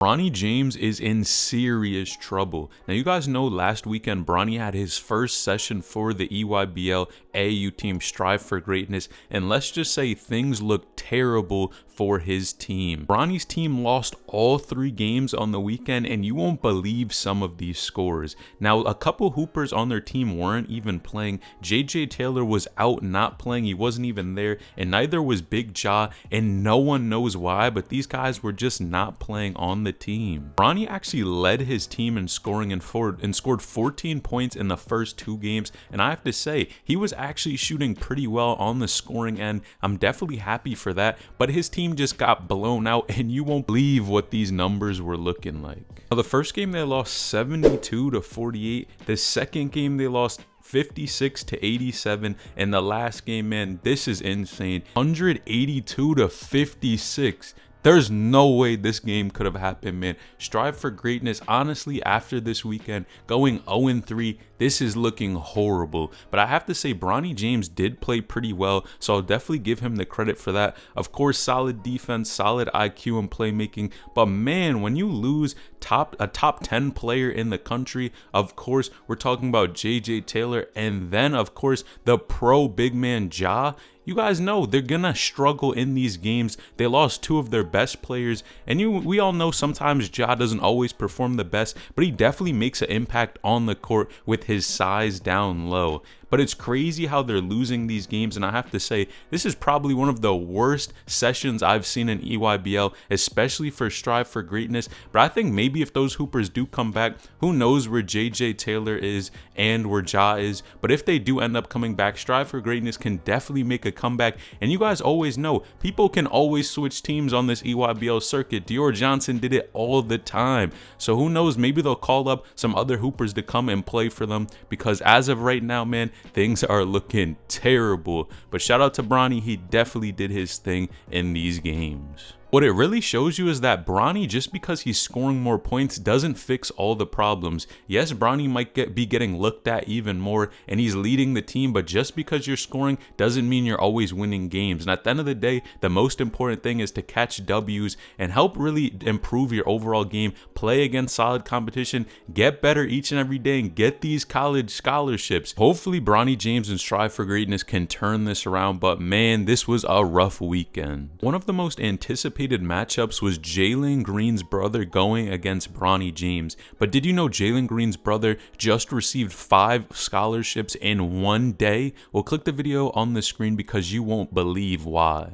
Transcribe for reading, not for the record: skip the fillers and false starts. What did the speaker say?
Bronny James is in serious trouble. Now, you guys know last weekend, Bronny had his first session for the EYBL AAU team Strive for Greatness, and let's just say things look terrible for his team. Bronny's team lost all 3 games on the weekend, and you won't believe some of these scores. Now, a couple hoopers on their team weren't even playing. JJ Taylor was out not playing. He wasn't even there, and neither was Big Ja, and no one knows why, but these guys were just not playing on the team. Bronny actually led his team in scoring and scored 14 points in the first 2 games, and I have to say, he was actually shooting pretty well on the scoring end. I'm definitely happy for that, but his team just got blown out, and you won't believe what these numbers were looking like. Now, the first game they lost 72-48. The second game they lost 56-87, and the last game, man, this is insane, 182-56. There's no way this game could have happened, man. Strive for Greatness, honestly, after this weekend, going 0-3, this is looking horrible. But I have to say, Bronny James did play pretty well, so I'll definitely give him the credit for that. Of course, solid defense, solid IQ and playmaking. But man, when you lose a top 10 player in the country, of course, we're talking about JJ Taylor, and then, of course, the pro big man Ja. You guys know they're gonna struggle in these games. They lost 2 of their best players, and we all know sometimes Ja doesn't always perform the best, but he definitely makes an impact on the court with his size down low. But it's crazy how they're losing these games, and I have to say, this is probably one of the worst sessions I've seen in EYBL, especially for Strive for Greatness. But I think maybe if those hoopers do come back, who knows where JJ Taylor is and where Ja is. But if they do end up coming back, Strive for Greatness can definitely make a comeback. And you guys always know, people can always switch teams on this EYBL circuit. Dior Johnson did it all the time. So who knows, maybe they'll call up some other hoopers to come and play for them, because as of right now, man, things are looking terrible. But shout out to Bronny, he definitely did his thing in these games. What it really shows you is that Bronny, just because he's scoring more points, doesn't fix all the problems. Yes, Bronny might be getting looked at even more, and he's leading the team, but just because you're scoring doesn't mean you're always winning games. And at the end of the day, the most important thing is to catch W's and help really improve your overall game, play against solid competition, get better each and every day, and get these college scholarships. Hopefully, Bronny James and Strive for Greatness can turn this around, but man, this was a rough weekend. One of the most anticipated matchups was Jalen Green's brother going against Bronny James. But did you know Jalen Green's brother just received 5 scholarships in one day? Well, click the video on the screen because you won't believe why.